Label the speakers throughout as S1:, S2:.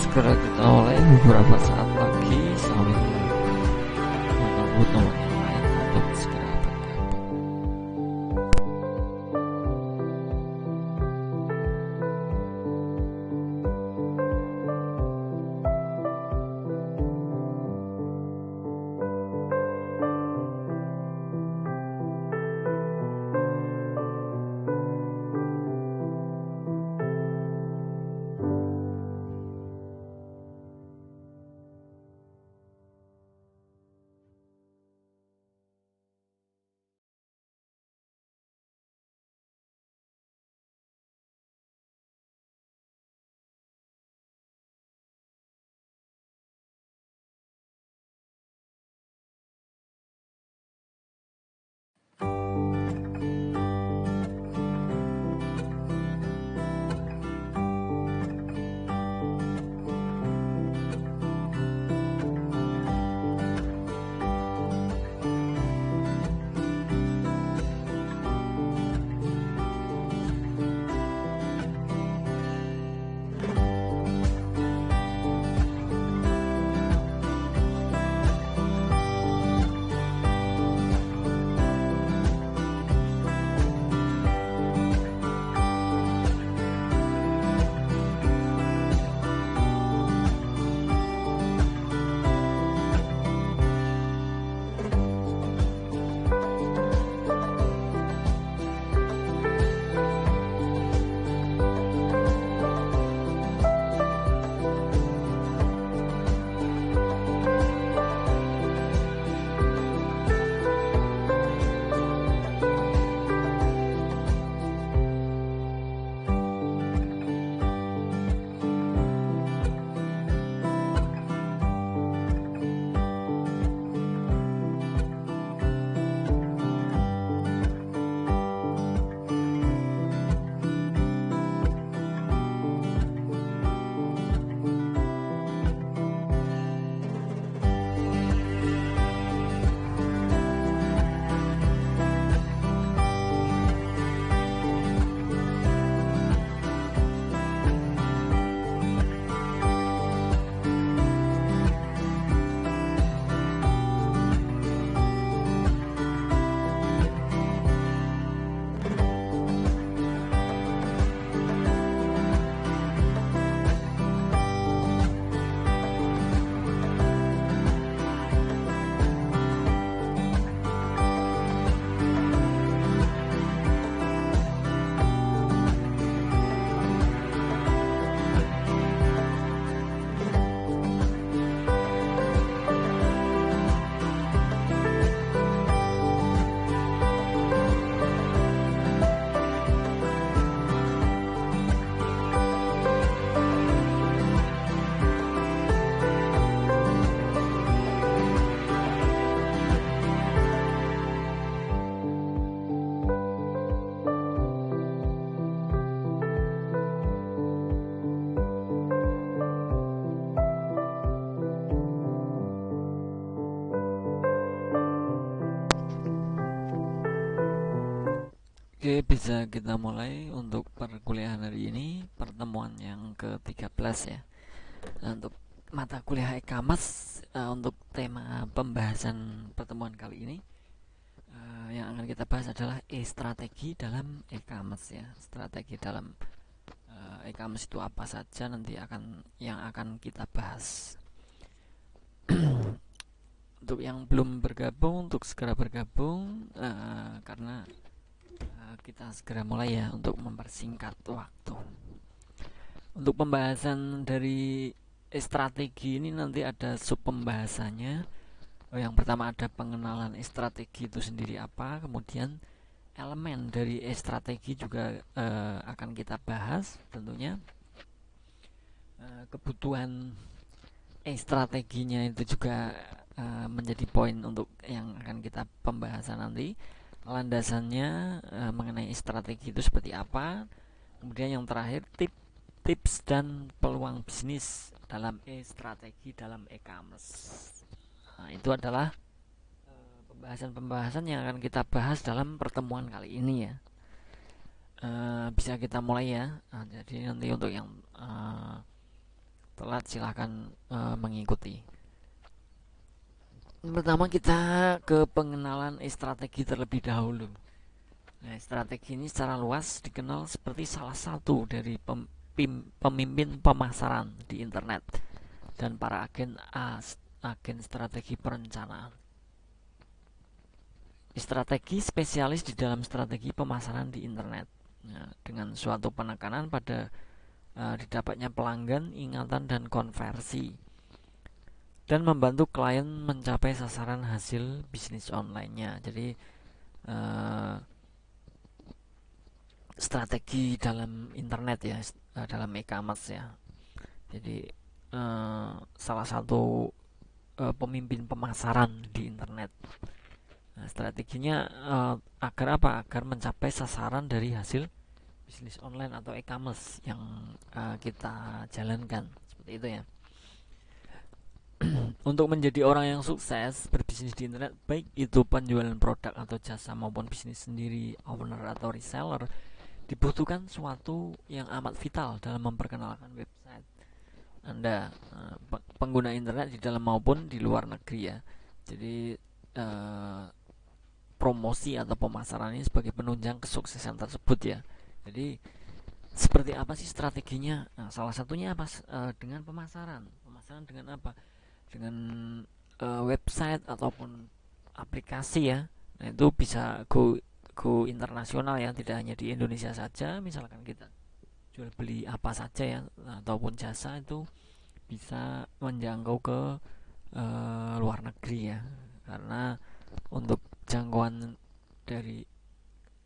S1: segera kita mulai beberapa saat lagi sambil menunggu teman yang lain untuk segera bergabung. Oke, bisa kita mulai untuk perkuliahan hari ini, pertemuan yang ke-13 ya. Nah, untuk mata kuliah e-commerce, untuk tema pembahasan pertemuan kali ini yang akan kita bahas adalah strategi dalam e-commerce ya. Strategi dalam e-commerce itu apa saja nanti akan kita bahas. Untuk yang belum bergabung, untuk segera bergabung karena kita segera mulai ya untuk mempersingkat waktu. Untuk pembahasan dari strategi ini nanti ada sub pembahasannya. Yang pertama ada pengenalan strategi itu sendiri apa, kemudian elemen dari strategi juga akan kita bahas tentunya. Kebutuhan strateginya itu juga menjadi poin untuk yang akan kita pembahasan nanti. Landasannya mengenai strategi itu seperti apa. Kemudian yang terakhir tips dan peluang bisnis dalam strategi dalam e-commerce. Nah, itu adalah pembahasan yang akan kita bahas dalam pertemuan kali ini ya. Bisa kita mulai ya. Jadi nanti untuk yang telat silahkan mengikuti. Pertama kita ke pengenalan strategi terlebih dahulu. Nah, strategi ini secara luas dikenal seperti salah satu dari pemimpin pemasaran di internet dan para agen strategi perencanaan. Strategi spesialis di dalam strategi pemasaran di internet. Nah, dengan suatu penekanan pada didapatnya pelanggan, ingatan, dan konversi, dan membantu klien mencapai sasaran hasil bisnis online-nya. Jadi strategi dalam internet ya, dalam e-commerce ya. Jadi salah satu pemimpin pemasaran di internet. Nah, strateginya agar apa? Agar mencapai sasaran dari hasil bisnis online atau e-commerce yang kita jalankan, seperti itu ya. Untuk menjadi orang yang sukses berbisnis di internet, baik itu penjualan produk atau jasa maupun bisnis sendiri, owner atau reseller, dibutuhkan suatu yang amat vital dalam memperkenalkan website Anda, pengguna internet di dalam maupun di luar negeri ya. Jadi promosi atau pemasaran ini sebagai penunjang kesuksesan tersebut ya. Jadi seperti apa sih strateginya? Nah, salah satunya apa? Dengan pemasaran. Pemasaran dengan apa? Dengan website ataupun aplikasi ya. Nah, itu bisa go internasional ya, tidak hanya di Indonesia saja. Misalkan kita jual beli apa saja ya, ataupun jasa, itu bisa menjangkau ke luar negeri ya. Karena untuk jangkauan dari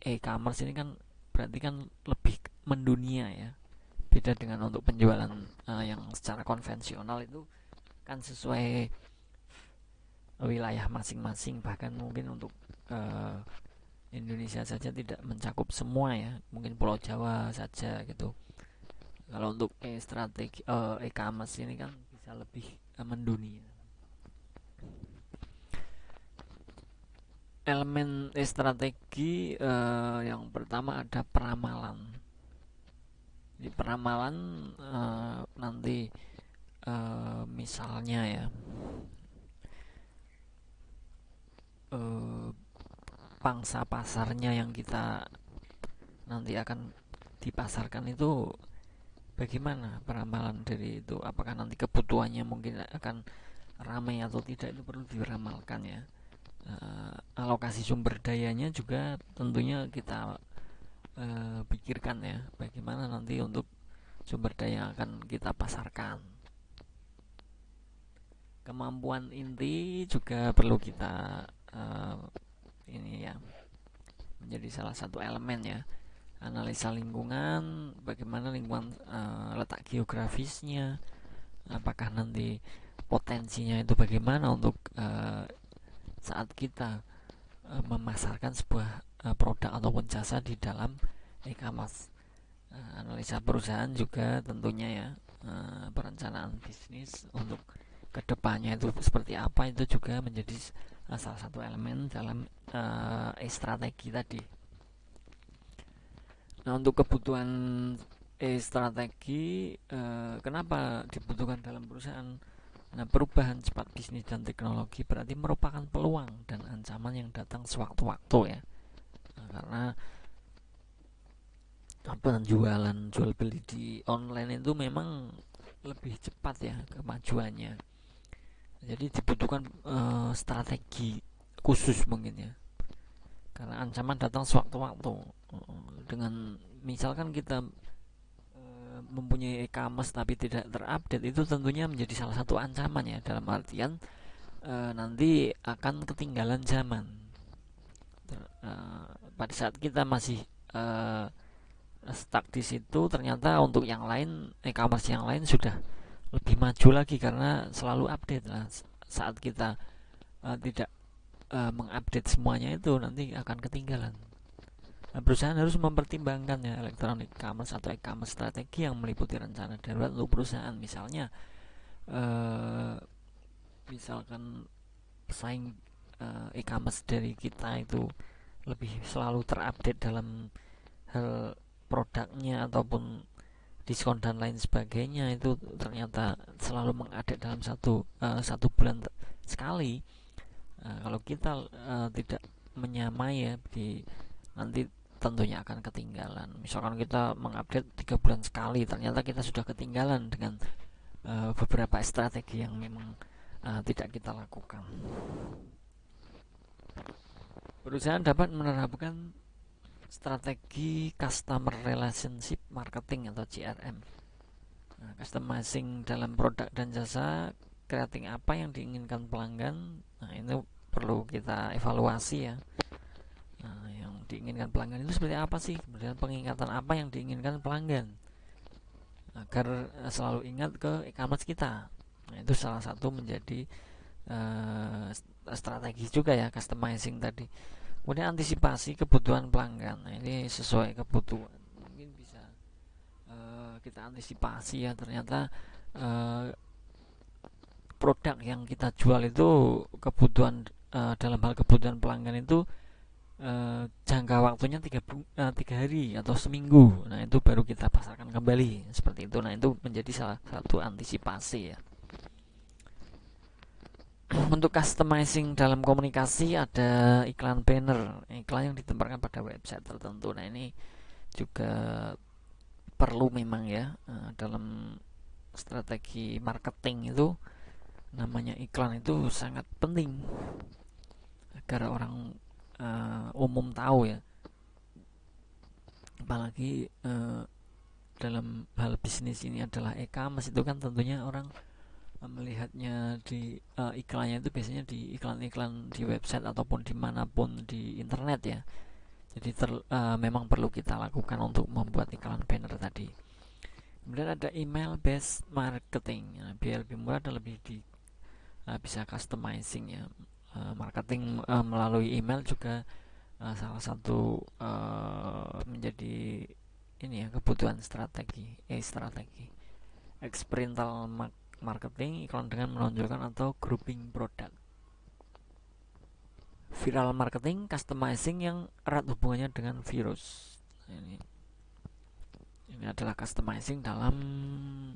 S1: e-commerce ini kan berarti kan lebih mendunia ya. Beda dengan untuk penjualan yang secara konvensional, itu kan sesuai wilayah masing-masing. Bahkan mungkin untuk Indonesia saja tidak mencakup semua ya, mungkin Pulau Jawa saja gitu. Kalau untuk strategi e-commerce ini kan bisa lebih mendunia. Elemen strategi yang pertama ada peramalan. Di peramalan nanti misalnya ya, pangsa pasarnya yang kita nanti akan dipasarkan itu bagaimana peramalan dari itu, apakah nanti kebutuhannya mungkin akan ramai atau tidak, itu perlu diramalkan ya. Alokasi sumber dayanya juga tentunya kita pikirkan ya, bagaimana nanti untuk sumber daya yang akan kita pasarkan. Kemampuan inti juga perlu kita ini ya, menjadi salah satu elemen ya. Analisa lingkungan, bagaimana lingkungan letak geografisnya, apakah nanti potensinya itu bagaimana untuk saat kita memasarkan sebuah produk ataupun jasa di dalam e-commerce. Analisa perusahaan juga tentunya ya, perencanaan bisnis untuk kedepannya itu seperti apa, itu juga menjadi salah satu elemen dalam strategi tadi. Nah, untuk kebutuhan strategi, kenapa dibutuhkan dalam perusahaan? Nah, perubahan cepat bisnis dan teknologi berarti merupakan peluang dan ancaman yang datang sewaktu-waktu ya. Nah, karena penjualan jual beli di online itu memang lebih cepat ya kemajuannya. Jadi dibutuhkan strategi khusus mungkin ya. Karena ancaman datang sewaktu-waktu. Dengan misalkan kita mempunyai e-commerce tapi tidak terupdate, itu tentunya menjadi salah satu ancaman ya, dalam artian nanti akan ketinggalan zaman. Pada saat kita masih stuck di situ, ternyata untuk yang lain, e-commerce yang lain sudah lebih maju lagi karena selalu update. Nah, saat kita tidak mengupdate semuanya, itu nanti akan ketinggalan. Nah, perusahaan harus mempertimbangkan ya electronic commerce atau e-commerce strategi yang meliputi rencana darurat untuk perusahaan. Misalnya misalkan pesaing e-commerce dari kita itu lebih selalu terupdate dalam hal produknya ataupun diskon dan lain sebagainya itu ternyata selalu mengupdate dalam satu bulan sekali. Kalau kita tidak menyamai ya, nanti tentunya akan ketinggalan. Misalkan kita mengupdate 3 bulan sekali, ternyata kita sudah ketinggalan dengan beberapa strategi yang memang tidak kita lakukan. Perusahaan dapat menerapkan strategi Customer Relationship Marketing atau CRM. Customizing dalam produk dan jasa, creating apa yang diinginkan pelanggan. Ini perlu kita evaluasi ya. Yang diinginkan pelanggan itu seperti apa sih? Kemudian pengingatan apa yang diinginkan pelanggan agar selalu ingat ke e-commerce kita. Itu salah satu menjadi strategi juga ya, customizing tadi. Kemudian antisipasi kebutuhan pelanggan. Ini sesuai kebutuhan. Mungkin bisa kita antisipasi ya, ternyata produk yang kita jual itu kebutuhan dalam hal kebutuhan pelanggan itu jangka waktunya 3 hari atau seminggu. Nah itu baru kita pasarkan kembali seperti itu. Nah itu menjadi salah satu antisipasi ya. Untuk customizing dalam komunikasi, ada iklan banner, iklan yang ditempatkan pada website tertentu. Nah ini juga perlu memang ya, dalam strategi marketing itu namanya iklan itu sangat penting agar orang umum tahu ya. Apalagi dalam hal bisnis ini adalah e-commerce, itu kan tentunya orang melihatnya di iklannya itu biasanya di iklan-iklan di website ataupun dimanapun di internet ya. Jadi memang perlu kita lakukan untuk membuat iklan banner tadi. Kemudian ada email based marketing. Biar lebih murah dan lebih bisa customizing ya. Marketing melalui email juga salah satu menjadi ini ya, kebutuhan strategi. Experiential marketing, iklan dengan menonjolkan atau grouping produk. Viral marketing, customizing yang erat hubungannya dengan virus. Ini adalah customizing dalam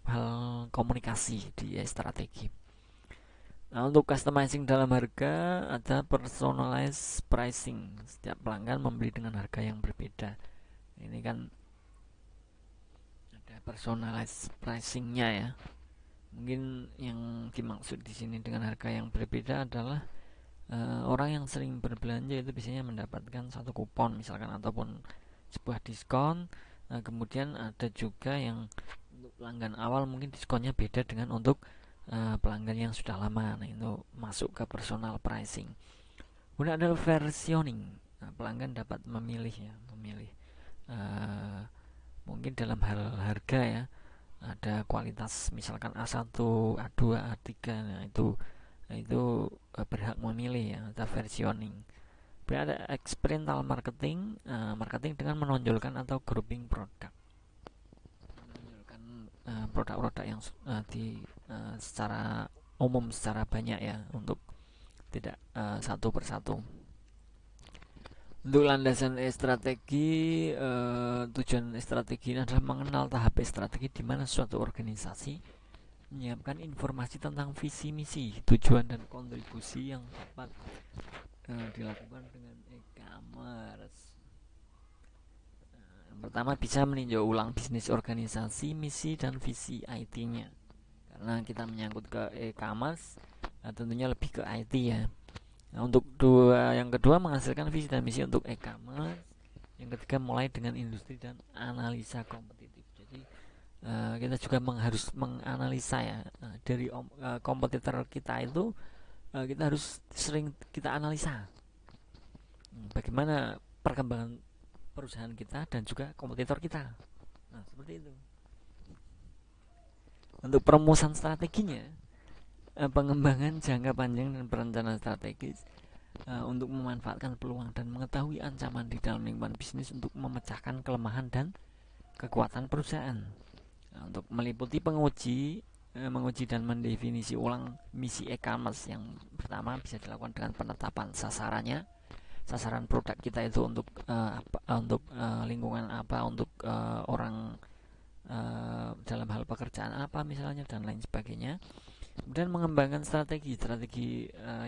S1: hal komunikasi di strategi. Nah, untuk customizing dalam harga, ada personalized pricing. Setiap pelanggan membeli dengan harga yang berbeda. Ini kan ada personalized pricingnya ya. Mungkin yang dimaksud di sini dengan harga yang berbeda adalah orang yang sering berbelanja itu biasanya mendapatkan satu kupon misalkan ataupun sebuah diskon. Kemudian ada juga yang untuk pelanggan awal mungkin diskonnya beda dengan untuk pelanggan yang sudah lama. Nah itu masuk ke personal pricing. Kemudian ada versioning. Pelanggan dapat memilih mungkin dalam hal harga ya, ada kualitas misalkan A1, A2, A3. Nah itu berhak memilih ya, ada versioning. Kemudian ada experiential marketing, marketing dengan menonjolkan atau grouping produk, menonjolkan produk-produk yang secara umum, secara banyak ya, untuk tidak satu persatu. Untuk landasan strategi, tujuan strategi ini adalah mengenal tahap strategi di mana suatu organisasi menyiapkan informasi tentang visi misi, tujuan dan kontribusi yang dapat dilakukan dengan e-commerce. Yang pertama, bisa meninjau ulang bisnis organisasi, misi dan visi IT-nya. Karena kita menyangkut ke e-commerce, tentunya lebih ke IT ya. Nah, yang kedua, menghasilkan visi dan misi untuk e-commerce. Yang ketiga, mulai dengan industri dan analisa kompetitif. Jadi kita juga harus menganalisa ya, dari kompetitor kita itu kita harus sering kita analisa bagaimana perkembangan perusahaan kita dan juga kompetitor kita. Nah seperti itu. Untuk perumusan strateginya, pengembangan jangka panjang dan perencanaan strategis untuk memanfaatkan peluang dan mengetahui ancaman di dalam lingkungan bisnis untuk memecahkan kelemahan dan kekuatan perusahaan. Nah, untuk meliputi menguji dan mendefinisi ulang misi e-commerce. Yang pertama bisa dilakukan dengan penetapan sasaran produk kita itu untuk lingkungan apa, untuk orang dalam hal pekerjaan apa misalnya dan lain sebagainya. Kemudian mengembangkan strategi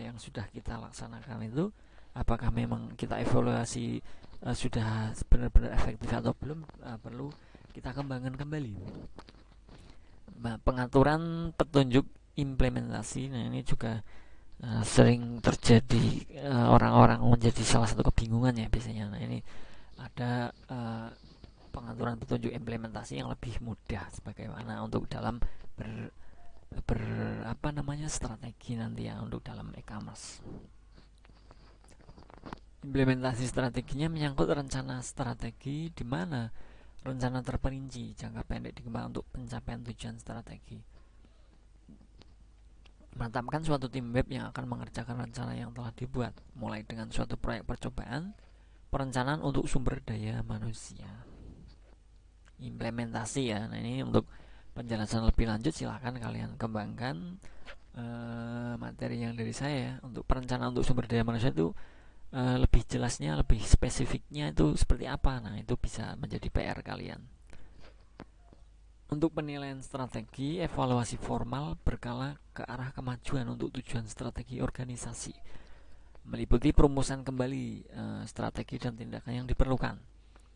S1: yang sudah kita laksanakan itu, apakah memang kita evaluasi sudah benar-benar efektif atau belum, perlu kita kembangkan kembali. Nah, pengaturan petunjuk implementasi, nah ini juga sering terjadi, orang-orang menjadi salah satu kebingungan ya biasanya. Nah ini ada pengaturan petunjuk implementasi yang lebih mudah sebagaimana untuk dalam strategi nanti ya untuk dalam e-commerce. Implementasi strateginya menyangkut rencana strategi di mana rencana terperinci jangka pendek dikembangkan untuk pencapaian tujuan strategi. Menetapkan suatu tim web yang akan mengerjakan rencana yang telah dibuat, mulai dengan suatu proyek percobaan, perencanaan untuk sumber daya manusia. Implementasi ya. Nah ini untuk penjelasan lebih lanjut silahkan kalian kembangkan materi yang dari saya. Untuk perencanaan untuk sumber daya manusia itu lebih jelasnya, lebih spesifiknya itu seperti apa. Nah itu bisa menjadi PR kalian. Untuk penilaian strategi, evaluasi formal berkala ke arah kemajuan untuk tujuan strategi organisasi, meliputi perumusan kembali strategi dan tindakan yang diperlukan.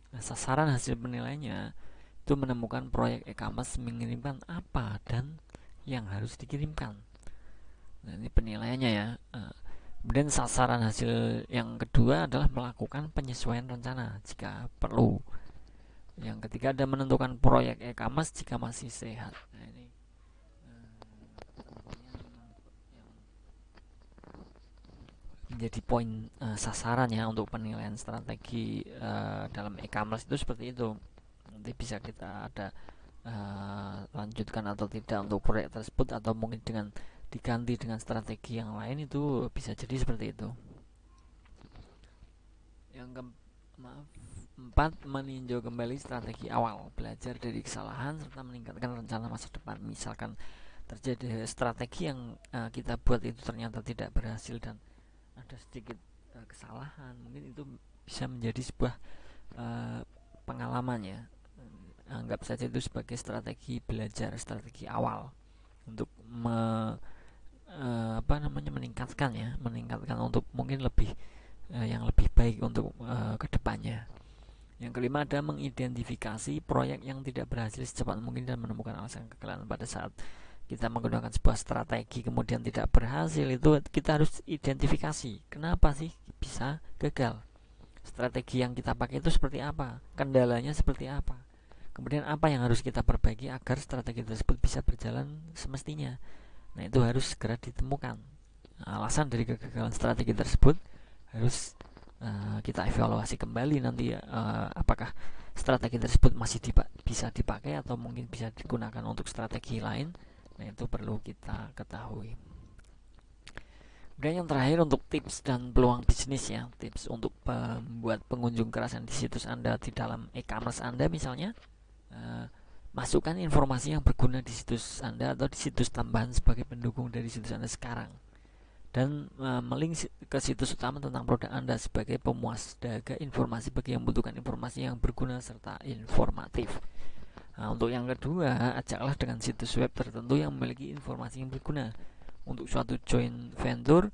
S1: Nah, sasaran hasil penilaiannya itu menemukan proyek e-commerce mengirimkan apa dan yang harus dikirimkan. Nah, ini penilaiannya ya. Kemudian sasaran hasil yang kedua adalah melakukan penyesuaian rencana jika perlu. Yang ketiga ada menentukan proyek e-commerce jika masih sehat. Nah ini menjadi poin sasaran ya untuk penilaian strategi dalam e-commerce itu seperti itu. Nanti bisa kita ada lanjutkan atau tidak untuk proyek tersebut, atau mungkin dengan diganti dengan strategi yang lain, itu bisa jadi seperti itu. Yang keempat, meninjau kembali strategi awal, belajar dari kesalahan serta meningkatkan rencana masa depan. Misalkan terjadi strategi yang kita buat itu ternyata tidak berhasil dan ada sedikit kesalahan, mungkin itu bisa menjadi sebuah pengalaman ya. Anggap saja itu sebagai strategi belajar, strategi awal untuk meningkatkan untuk mungkin lebih yang lebih baik untuk kedepannya. Yang kelima ada mengidentifikasi proyek yang tidak berhasil secepat mungkin dan menemukan alasan kegagalan. Pada saat kita menggunakan sebuah strategi kemudian tidak berhasil, itu kita harus identifikasi kenapa sih bisa gagal. Strategi yang kita pakai itu seperti apa, kendalanya seperti apa, kemudian apa yang harus kita perbaiki agar strategi tersebut bisa berjalan semestinya. Nah itu harus segera ditemukan. Alasan dari kegagalan strategi tersebut harus kita evaluasi kembali nanti apakah strategi tersebut masih bisa dipakai atau mungkin bisa digunakan untuk strategi lain. Nah itu perlu kita ketahui. Kemudian yang terakhir untuk tips dan peluang bisnis ya. Tips untuk membuat pengunjung kerasan di situs Anda di dalam e-commerce Anda misalnya, masukkan informasi yang berguna di situs Anda atau di situs tambahan sebagai pendukung dari situs Anda sekarang, dan melink ke situs utama tentang produk Anda sebagai pemuas dahaga informasi bagi yang membutuhkan informasi yang berguna serta informatif. Nah, untuk yang kedua, ajaklah dengan situs web tertentu yang memiliki informasi yang berguna untuk suatu joint venture,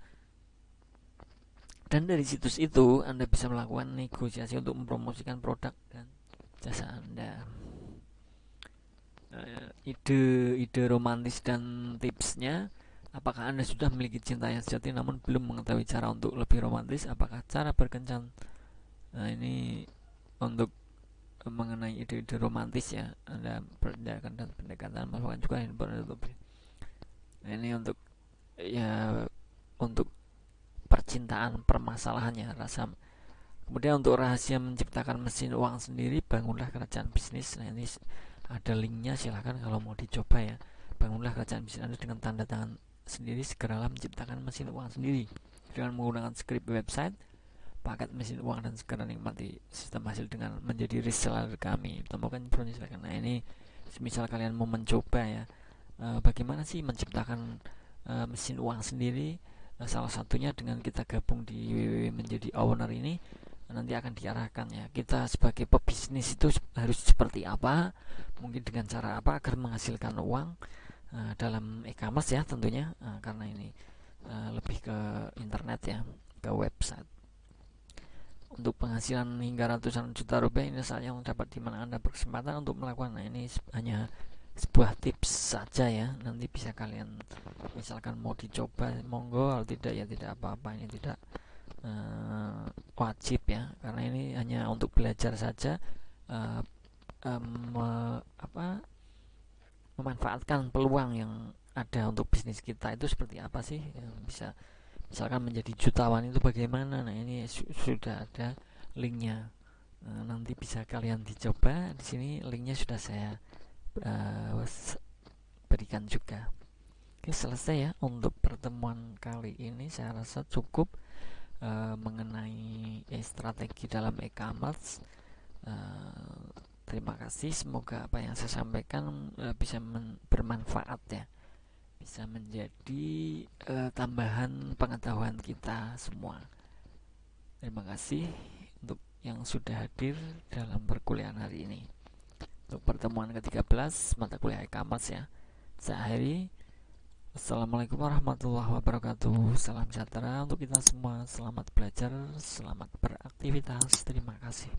S1: dan dari situs itu Anda bisa melakukan negosiasi untuk mempromosikan produk dan jasa Anda. Ide romantis dan tipsnya, apakah Anda sudah memiliki cinta yang sejati namun belum mengetahui cara untuk lebih romantis? Apakah cara berkencan? Nah ini untuk mengenai ide-ide romantis ya. Anda pendekatan dan pendekatan masukkan juga nah ini untuk percintaan, permasalahannya, rasa. Kemudian untuk rahasia menciptakan mesin uang sendiri, bangunlah kerajaan bisnis. Nah ini ada linknya, silahkan kalau mau dicoba ya. Bangunlah kerajaan bisnis Anda dengan tanda tangan sendiri, segeralah menciptakan mesin uang sendiri dengan menggunakan script website, paket mesin uang, dan segera nikmati sistem hasil dengan menjadi reseller kami. Temukan informasi silahkan. Nah ini misal kalian mau mencoba ya, bagaimana sih menciptakan mesin uang sendiri, salah satunya dengan kita gabung di www menjadi owner ini. nanti akan diarahkan ya, kita sebagai pebisnis itu harus seperti apa, mungkin dengan cara apa agar menghasilkan uang dalam e-commerce ya tentunya, karena ini lebih ke internet ya, ke website. Untuk penghasilan hingga ratusan juta rupiah ini saja yang dapat di mana Anda berkesempatan untuk melakukan. Nah, ini hanya sebuah tips saja ya, nanti bisa kalian misalkan mau dicoba monggo, kalau tidak ya tidak apa-apa, ini tidak wajib ya, karena ini hanya untuk belajar saja, memanfaatkan peluang yang ada untuk bisnis kita itu seperti apa sih, yang bisa misalkan menjadi jutawan itu bagaimana. Nah, ini sudah ada linknya, nanti bisa kalian dicoba. Di sini linknya sudah saya berikan juga. Oke, selesai ya untuk pertemuan kali ini. Saya rasa cukup mengenai strategi dalam e-commerce. Terima kasih, semoga apa yang saya sampaikan bisa bermanfaat ya, bisa menjadi tambahan pengetahuan kita semua. Terima kasih untuk yang sudah hadir dalam perkuliahan hari ini. Untuk pertemuan ke-13 mata kuliah e-commerce ya, saya akhiri. Assalamualaikum warahmatullahi wabarakatuh. Salam sejahtera untuk kita semua. Selamat belajar, selamat beraktivitas. Terima kasih.